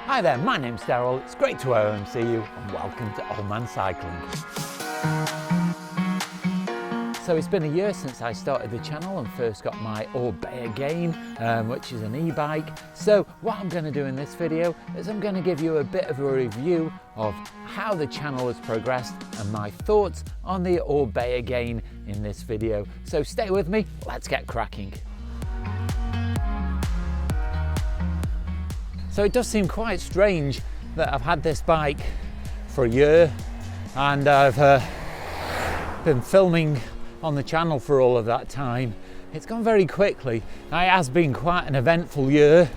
Hi there, my name's Darrell, it's great to OMC you and welcome to Old Man Cycling. So it's been a year since I started the channel and first got my Orbea Gain, which is an e-bike. So what I'm going to do in this video is I'm going to give you a bit of a review of how the channel has progressed and my thoughts on the Orbea Gain in this video. So stay with me, let's get cracking. So it does seem quite strange that I've had this bike for a year and I've been filming on the channel for all of that time. It's gone very quickly. Now, it has been quite an eventful year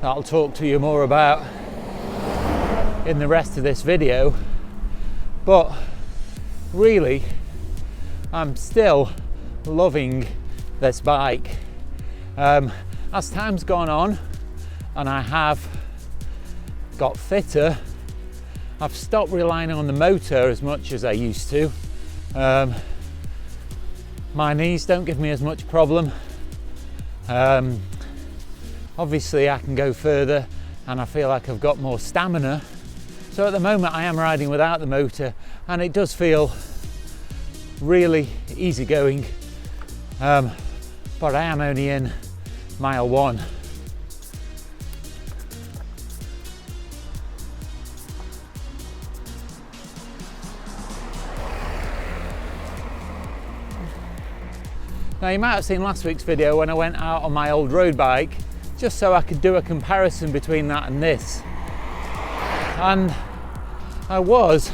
that I'll talk to you more about in the rest of this video, but really I'm still loving this bike. As time's gone on and I have got fitter, I've stopped relying on the motor as much as I used to. My knees don't give me as much problem. Obviously I can go further and I feel like I've got more stamina. So at the moment I am riding without the motor and it does feel really easy going. But I am only in mile 1. Now you might have seen last week's video when I went out on my old road bike, just so I could do a comparison between that and this. And I was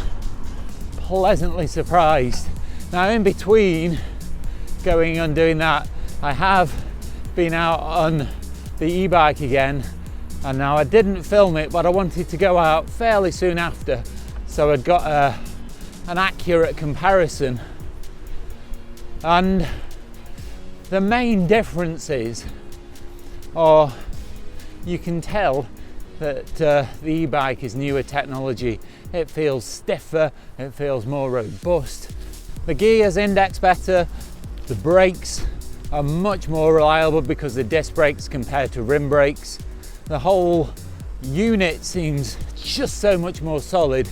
pleasantly surprised. Now in between going and doing that, I have been out on the e-bike again, and now I didn't film it, but I wanted to go out fairly soon after, so I'd got an accurate comparison. And the main differences are, you can tell that the e-bike is newer technology. It feels stiffer, it feels more robust. The gears index better, the brakes are much more reliable because the disc brakes compared to rim brakes. The whole unit seems just so much more solid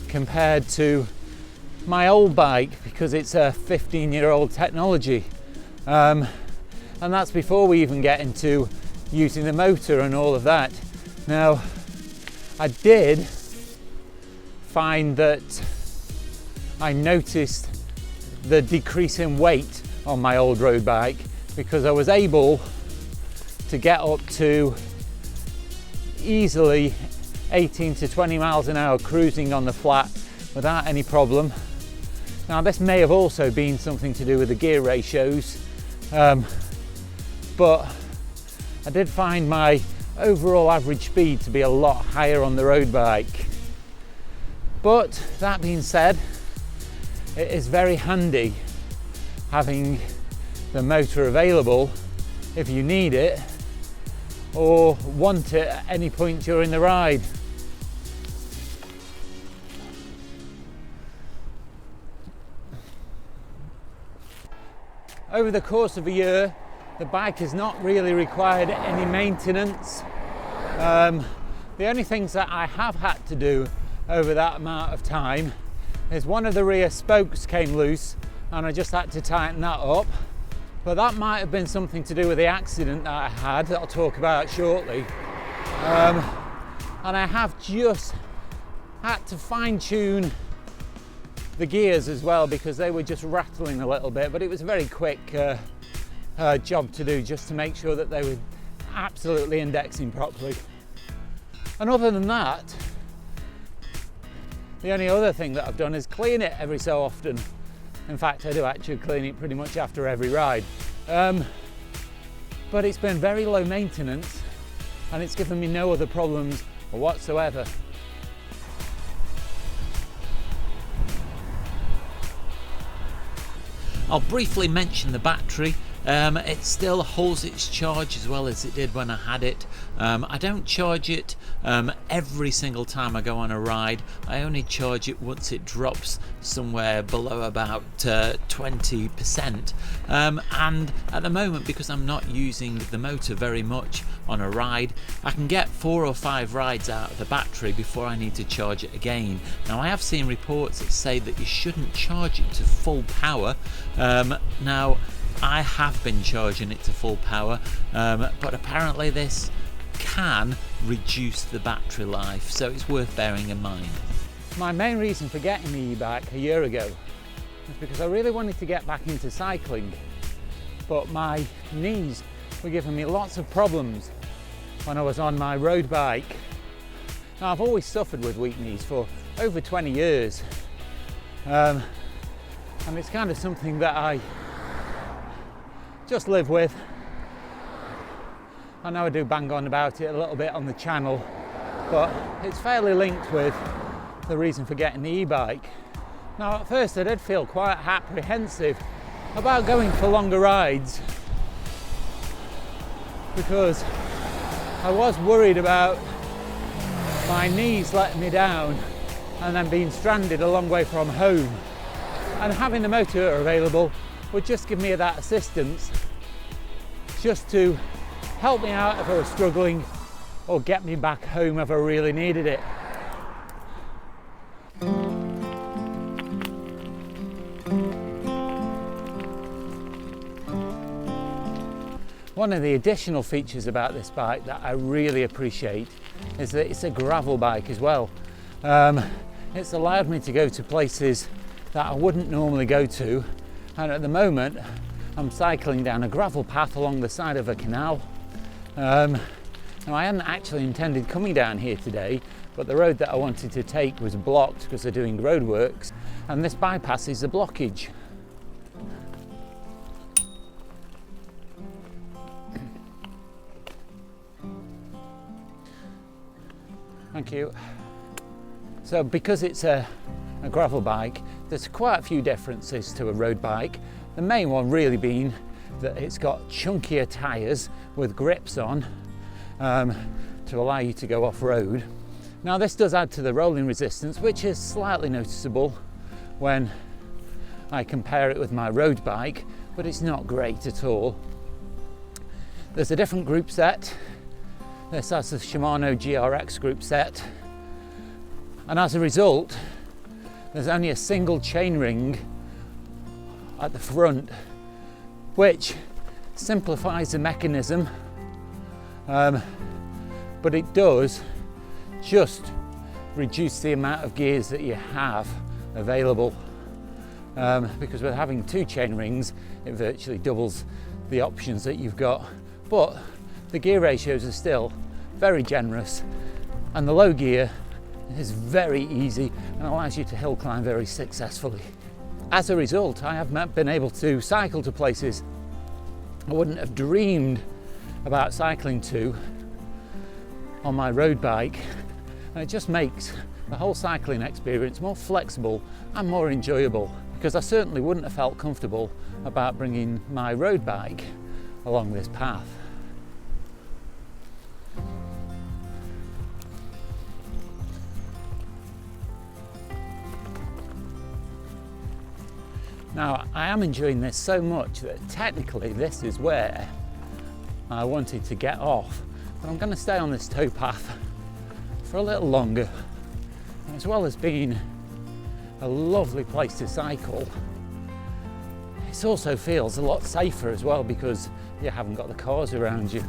compared to my old bike, because it's a 15-year-old technology, and that's before we even get into using the motor and all of that. Now I did find that I noticed the decrease in weight on my old road bike, because I was able to get up to easily 18 to 20 miles an hour cruising on the flat without any problem. Now this may have also been something to do with the gear ratios, but I did find my overall average speed to be a lot higher on the road bike. But that being said, it is very handy having the motor available if you need it or want it at any point during the ride. Over the course of a year, the bike has not really required any maintenance. The only things that I have had to do over that amount of time is one of the rear spokes came loose and I just had to tighten that up. But that might have been something to do with the accident that I had, that I'll talk about shortly. And I have just had to fine-tune the gears as well, because they were just rattling a little bit, but it was a very quick job to do, just to make sure that they were absolutely indexing properly. And other than that, the only other thing that I've done is clean it every so often. In fact, I do actually clean it pretty much after every ride. But it's been very low maintenance and it's given me no other problems whatsoever. I'll briefly mention the battery. It still holds its charge as well as it did when I had it. I don't charge it every single time I go on a ride. I only charge it once it drops somewhere below about 20%. And at the moment, because I'm not using the motor very much on a ride, I can get 4 or 5 rides out of the battery before I need to charge it again. Now, I have seen reports that say that you shouldn't charge it to full power. Now, I have been charging it to full power, but apparently this can reduce the battery life, so it's worth bearing in mind. My main reason for getting the e-bike a year ago was because I really wanted to get back into cycling, but my knees were giving me lots of problems when I was on my road bike. Now, I've always suffered with weak knees for over 20 years, and it's kind of something that I just live with. I know I do bang on about it a little bit on the channel, but it's fairly linked with the reason for getting the e-bike. Now, at first I did feel quite apprehensive about going for longer rides because I was worried about my knees letting me down and then being stranded a long way from home, and having the motor available would just give me that assistance just to help me out if I was struggling or get me back home if I really needed it. One of the additional features about this bike that I really appreciate is that it's a gravel bike as well. It's allowed me to go to places that I wouldn't normally go to, and at the moment I'm cycling down a gravel path along the side of a canal. Now, I hadn't actually intended coming down here today, but the road that I wanted to take was blocked because they're doing roadworks, and this bypasses the blockage. Thank you. So because it's a gravel bike, there's quite a few differences to a road bike. The main one really being that it's got chunkier tyres with grips on to allow you to go off-road. Now, this does add to the rolling resistance, which is slightly noticeable when I compare it with my road bike, but it's not great at all. There's a different group set. This has the Shimano GRX group set, and as a result there's only a single chainring at the front, which simplifies the mechanism, but it does just reduce the amount of gears that you have available, because with having 2 chain rings it virtually doubles the options that you've got, but the gear ratios are still very generous, and the low gear is very easy and allows you to hill climb very successfully. As a result, I have been able to cycle to places I wouldn't have dreamed about cycling to on my road bike, and it just makes the whole cycling experience more flexible and more enjoyable, because I certainly wouldn't have felt comfortable about bringing my road bike along this path. Now, I am enjoying this so much that technically this is where I wanted to get off, but I'm going to stay on this towpath for a little longer. And as well as being a lovely place to cycle, it also feels a lot safer as well because you haven't got the cars around you.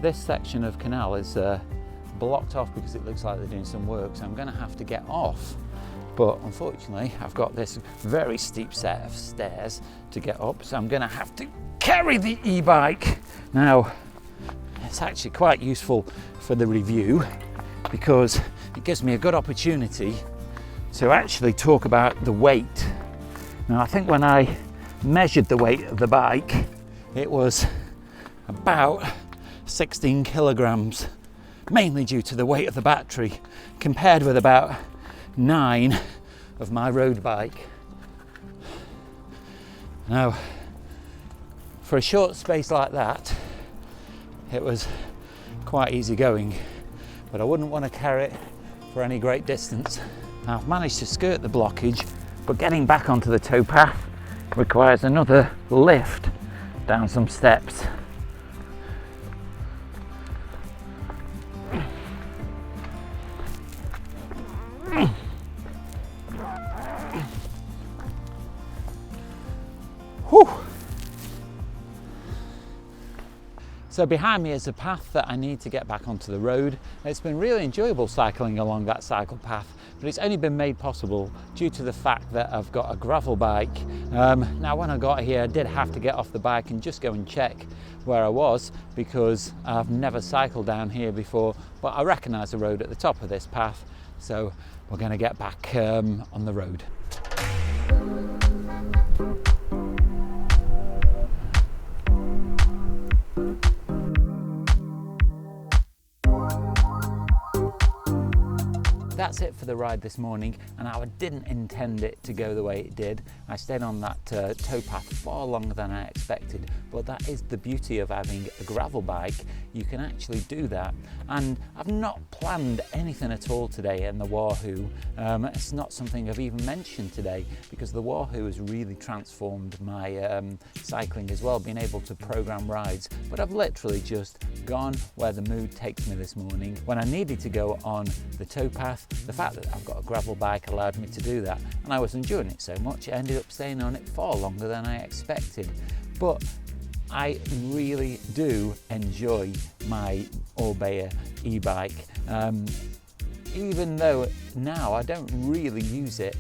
This section of canal is blocked off because it looks like they're doing some work, so I'm going to have to get off. But unfortunately, I've got this very steep set of stairs to get up, so I'm going to have to carry the e-bike. Now, it's actually quite useful for the review because it gives me a good opportunity to actually talk about the weight. Now, I think when I measured the weight of the bike, it was about 16 kilograms, mainly due to the weight of the battery compared with about 9 of my road bike. Now, for a short space like that, it was quite easy going, but I wouldn't want to carry it for any great distance. Now, I've managed to skirt the blockage, but getting back onto the towpath requires another lift down some steps. Whew. So behind me is a path that I need to get back onto the road. It's been really enjoyable cycling along that cycle path, but it's only been made possible due to the fact that I've got a gravel bike. Now when I got here I did have to get off the bike and just go and check where I was, because I've never cycled down here before, but I recognise the road at the top of this path, so we're going to get back on the road. That's it for the ride this morning, and I didn't intend it to go the way it did. I stayed on that towpath far longer than I expected, but that is the beauty of having a gravel bike. You can actually do that, and I've not planned anything at all today in the Wahoo. It's not something I've even mentioned today, because the Wahoo has really transformed my cycling as well, being able to program rides. But I've literally just gone where the mood takes me this morning. When I needed to go on the towpath, the fact that I've got a gravel bike allowed me to do that, and I was enjoying it so much I ended up staying on it far longer than I expected. But I really do enjoy my Orbea e-bike, even though now I don't really use it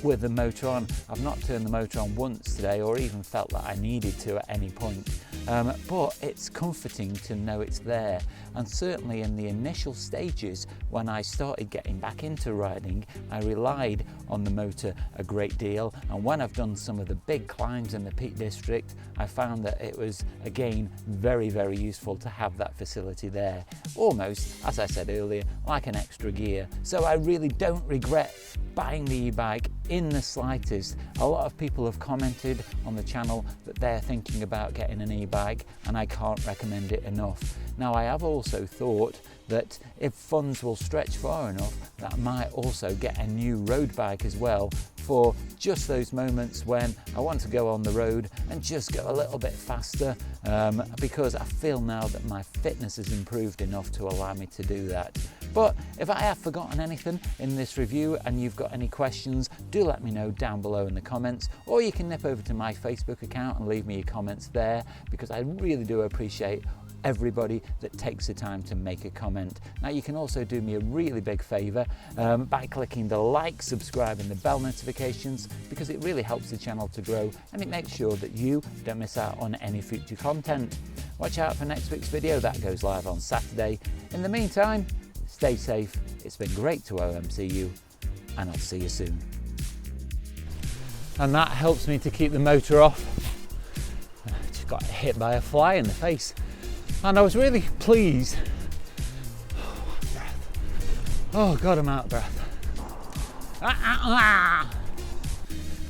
with the motor on. I've not turned the motor on once today, or even felt that I needed to at any point. But it's comforting to know it's there, and certainly in the initial stages when I started getting back into riding, I relied on the motor a great deal, and when I've done some of the big climbs in the Peak District, I found that it was again very, very useful to have that facility there, almost, as I said earlier, like an extra gear. So I really don't regret buying the e-bike in the slightest. A lot of people have commented on the channel that they're thinking about getting an e-bike, and I can't recommend it enough. Now, I have also thought that if funds will stretch far enough, that I might also get a new road bike as well, for just those moments when I want to go on the road and just go a little bit faster, because I feel now that my fitness has improved enough to allow me to do that. But if I have forgotten anything in this review and you've got any questions, do let me know down below in the comments, or you can nip over to my Facebook account and leave me your comments there, because I really do appreciate everybody that takes the time to make a comment. Now, you can also do me a really big favour by clicking the like, subscribe and the bell notifications, because it really helps the channel to grow, and it makes sure that you don't miss out on any future content. Watch out for next week's video, that goes live on Saturday. In the meantime, stay safe. It's been great to OMC you, and I'll see you soon. And that helps me to keep the motor off. I just got hit by a fly in the face, and I was really pleased. Oh God, I'm out of breath.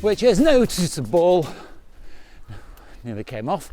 Which is noticeable. Nearly came off.